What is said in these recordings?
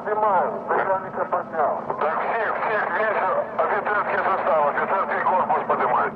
поднимаю, начальника поднял. Так, всех, весь офицерский состав, офицерский корпус поднимает.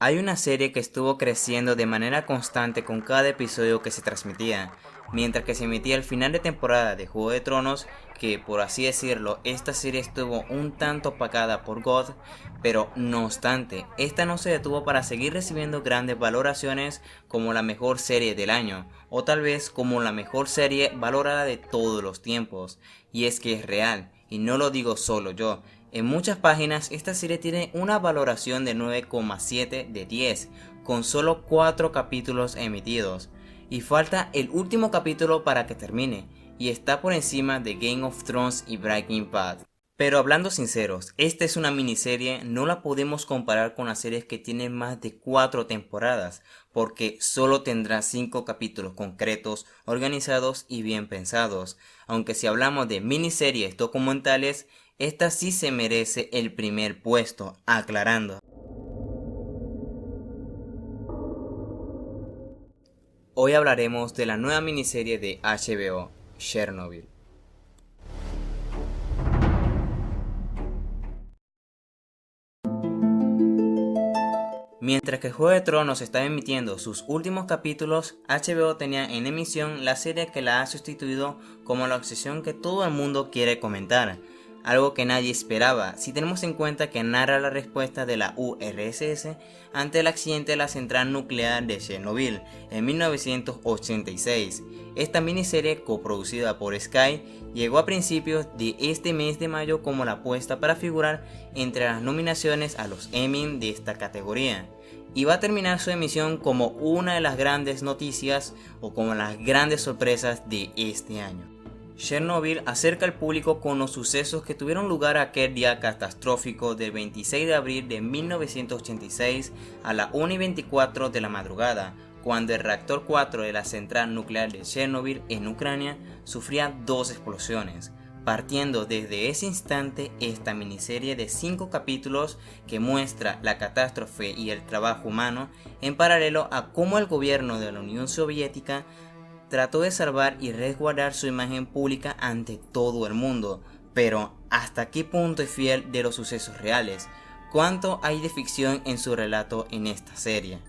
Hay una serie que estuvo creciendo de manera constante con cada episodio que se transmitía, mientras que se emitía el final de temporada de Juego de Tronos, que por así decirlo, esta serie estuvo un tanto opacada por God, pero no obstante, esta no se detuvo para seguir recibiendo grandes valoraciones como la mejor serie del año, o tal vez como la mejor serie valorada de todos los tiempos, y es que es real, y no lo digo solo yo. En muchas páginas esta serie tiene una valoración de 9,7 de 10, con solo 4 capítulos emitidos, y falta el último capítulo para que termine, y está por encima de Game of Thrones y Breaking Bad. Pero hablando sinceros, esta es una miniserie, no la podemos comparar con las series que tienen más de 4 temporadas, porque solo tendrá 5 capítulos concretos, organizados y bien pensados, aunque si hablamos de miniseries documentales, esta sí se merece el primer puesto, aclarando. Hoy hablaremos de la nueva miniserie de HBO, Chernobyl. Mientras que Juego de Tronos estaba emitiendo sus últimos capítulos, HBO tenía en emisión la serie que la ha sustituido como la obsesión que todo el mundo quiere comentar. Algo que nadie esperaba, si tenemos en cuenta que narra la respuesta de la URSS ante el accidente de la central nuclear de Chernobyl en 1986. Esta miniserie, coproducida por Sky, llegó a principios de este mes de mayo como la apuesta para figurar entre las nominaciones a los Emmy de esta categoría, y va a terminar su emisión como una de las grandes noticias o como las grandes sorpresas de este año. Chernobyl acerca al público con los sucesos que tuvieron lugar aquel día catastrófico del 26 de abril de 1986 a la 1:24 de la madrugada, cuando el reactor 4 de la central nuclear de Chernobyl en Ucrania sufría 2 explosiones. Partiendo desde ese instante, esta miniserie de 5 capítulos que muestra la catástrofe y el trabajo humano en paralelo a cómo el gobierno de la Unión Soviética trató de salvar y resguardar su imagen pública ante todo el mundo, pero ¿hasta qué punto es fiel de los sucesos reales? ¿Cuánto hay de ficción en su relato en esta serie?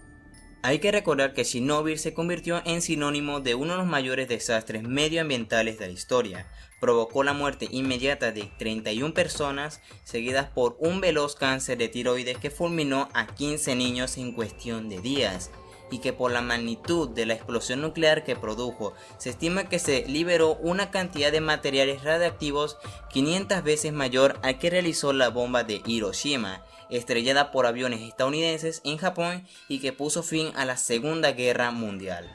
Hay que recordar que Chernobyl se convirtió en sinónimo de uno de los mayores desastres medioambientales de la historia. Provocó la muerte inmediata de 31 personas, seguidas por un veloz cáncer de tiroides que fulminó a 15 niños en cuestión de días, y que por la magnitud de la explosión nuclear que produjo, se estima que se liberó una cantidad de materiales radiactivos 500 veces mayor al que realizó la bomba de Hiroshima, estrellada por aviones estadounidenses en Japón y que puso fin a la Segunda Guerra Mundial.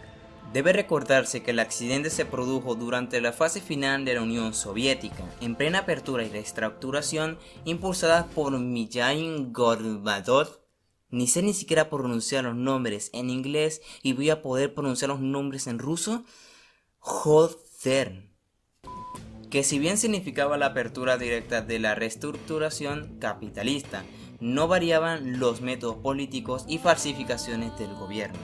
Debe recordarse que el accidente se produjo durante la fase final de la Unión Soviética, en plena apertura y reestructuración impulsadas por Mikhail Gorbachev. Ni sé ni siquiera pronunciar los nombres en inglés y voy a poder pronunciar los nombres en ruso. Joder. Que si bien significaba la apertura directa de la reestructuración capitalista, no variaban los métodos políticos y falsificaciones del gobierno.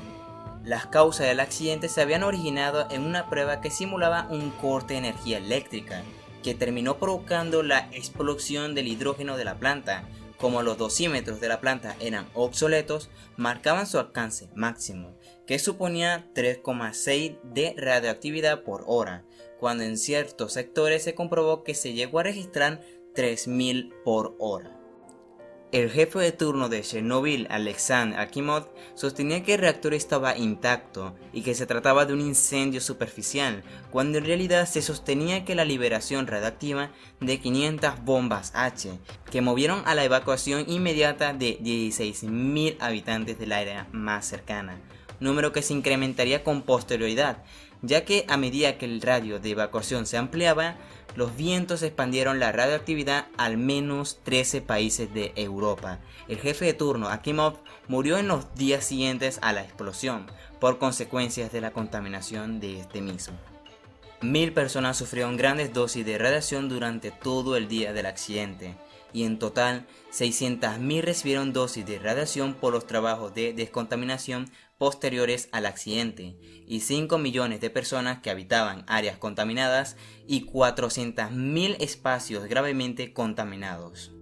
Las causas del accidente se habían originado en una prueba que simulaba un corte de energía eléctrica, que terminó provocando la explosión del hidrógeno de la planta. Como los dosímetros de la planta eran obsoletos, marcaban su alcance máximo, que suponía 3,6 de radioactividad por hora, cuando en ciertos sectores se comprobó que se llegó a registrar 3000 por hora. El jefe de turno de Chernobyl, Alexander Akimov, sostenía que el reactor estaba intacto y que se trataba de un incendio superficial, cuando en realidad se sostenía que la liberación radiactiva de 500 bombas H, que movieron a la evacuación inmediata de 16.000 habitantes del área más cercana, número que se incrementaría con posterioridad, ya que a medida que el radio de evacuación se ampliaba, los vientos expandieron la radioactividad a al menos 13 países de Europa. El jefe de turno, Akimov, murió en los días siguientes a la explosión por consecuencias de la contaminación de este mismo. 1000 personas sufrieron grandes dosis de radiación durante todo el día del accidente, y en total 600.000 recibieron dosis de radiación por los trabajos de descontaminación posteriores al accidente, y 5 millones de personas que habitaban áreas contaminadas y 400.000 espacios gravemente contaminados.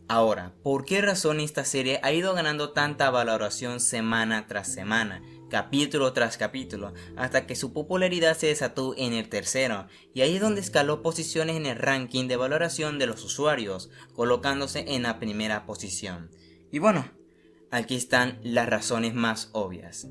Ahora, ¿por qué razón esta serie ha ido ganando tanta valoración semana tras semana, capítulo tras capítulo, hasta que su popularidad se desató en el tercero, y ahí es donde escaló posiciones en el ranking de valoración de los usuarios, colocándose en la primera posición? Y bueno, aquí están las razones más obvias.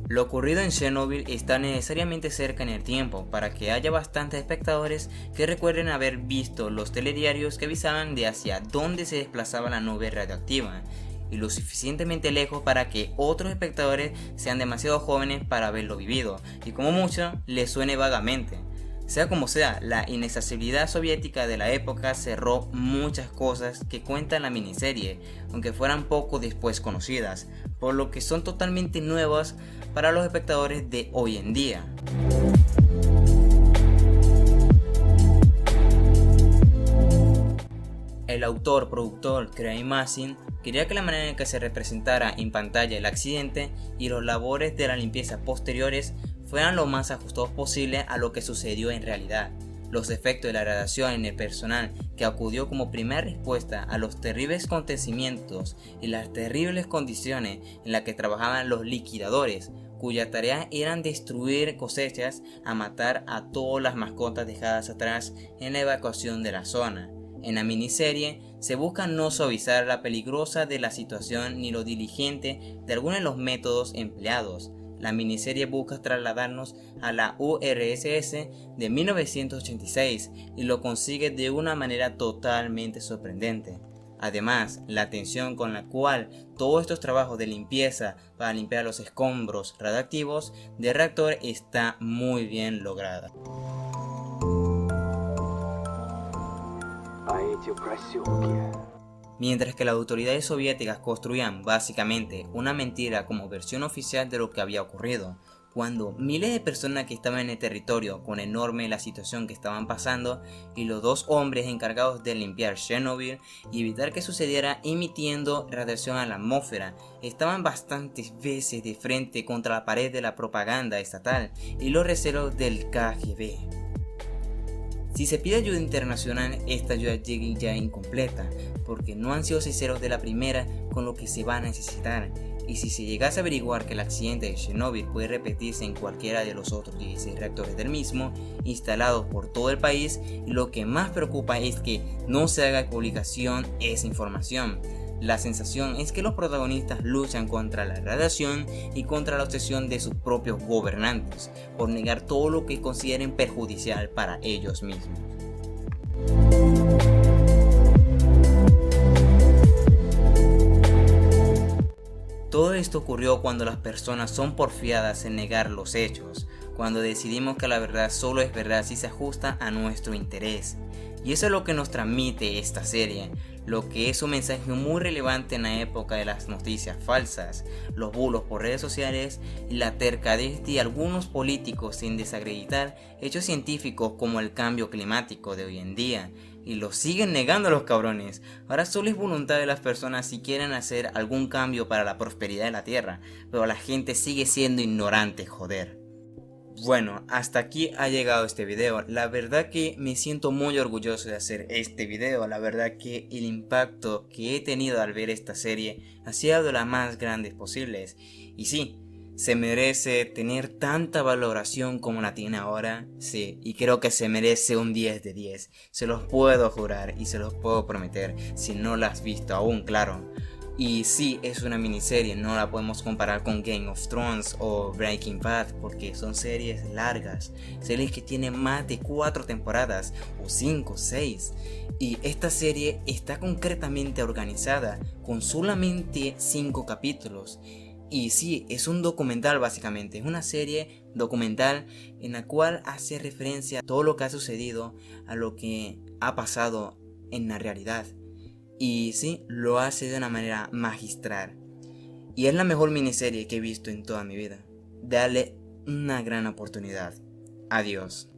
Lo ocurrido en Chernobyl está necesariamente cerca en el tiempo para que haya bastantes espectadores que recuerden haber visto los telediarios que avisaban de hacia dónde se desplazaba la nube radioactiva, y lo suficientemente lejos para que otros espectadores sean demasiado jóvenes para haberlo vivido y como mucho les suene vagamente. Sea como sea, la inaccesibilidad soviética de la época cerró muchas cosas que cuenta la miniserie, aunque fueran poco después conocidas, por lo que son totalmente nuevas para los espectadores de hoy en día. El autor, productor Craig Mazin quería que la manera en que se representara en pantalla el accidente y los labores de la limpieza posteriores fueran lo más ajustados posible a lo que sucedió en realidad. Los efectos de la radiación en el personal que acudió como primera respuesta a los terribles acontecimientos y las terribles condiciones en las que trabajaban los liquidadores, cuya tarea eran destruir cosechas a matar a todas las mascotas dejadas atrás en la evacuación de la zona. En la miniserie se busca no suavizar la peligrosa de la situación ni lo diligente de algunos de los métodos empleados. La miniserie busca trasladarnos a la URSS de 1986 y lo consigue de una manera totalmente sorprendente. Además, la atención con la cual todos estos trabajos de limpieza para limpiar los escombros radioactivos del reactor está muy bien lograda. Mientras que las autoridades soviéticas construían básicamente una mentira como versión oficial de lo que había ocurrido, cuando miles de personas que estaban en el territorio con enorme la situación que estaban pasando y los dos hombres encargados de limpiar Chernobyl y evitar que sucediera emitiendo radiación a la atmósfera estaban bastantes veces de frente contra la pared de la propaganda estatal y los recelos del KGB. Si se pide ayuda internacional, esta ayuda llega ya incompleta, porque no han sido sinceros de la primera con lo que se va a necesitar, y si se llegase a averiguar que el accidente de Chernobyl puede repetirse en cualquiera de los otros 16 reactores del mismo, instalados por todo el país, lo que más preocupa es que no se haga publicación esa información. La sensación es que los protagonistas luchan contra la radiación y contra la obsesión de sus propios gobernantes por negar todo lo que consideren perjudicial para ellos mismos. Todo esto ocurrió cuando las personas son porfiadas en negar los hechos, cuando decidimos que la verdad solo es verdad si se ajusta a nuestro interés. Y eso es lo que nos transmite esta serie, lo que es un mensaje muy relevante en la época de las noticias falsas, los bulos por redes sociales y la tercadez de algunos políticos sin desacreditar hechos científicos como el cambio climático de hoy en día. Y lo siguen negando los cabrones. Ahora solo es voluntad de las personas si quieren hacer algún cambio para la prosperidad de la tierra, pero la gente sigue siendo ignorante, joder. Bueno, hasta aquí ha llegado este video. La verdad que me siento muy orgulloso de hacer este video. La verdad que el impacto que he tenido al ver esta serie ha sido de las más grandes posibles. Y sí, se merece tener tanta valoración como la tiene ahora. Sí, y creo que se merece un 10 de 10. Se los puedo jurar y se los puedo prometer si no la has visto aún, claro. Y sí, es una miniserie, no la podemos comparar con Game of Thrones o Breaking Bad porque son series largas, series que tienen más de 4 temporadas o 5, 6. Y esta serie está concretamente organizada con solamente 5 capítulos. Y sí, es un documental básicamente, es una serie documental en la cual hace referencia a todo lo que ha sucedido, a lo que ha pasado en la realidad. Y sí, lo hace de una manera magistral. Y es la mejor miniserie que he visto en toda mi vida. Dale una gran oportunidad. Adiós.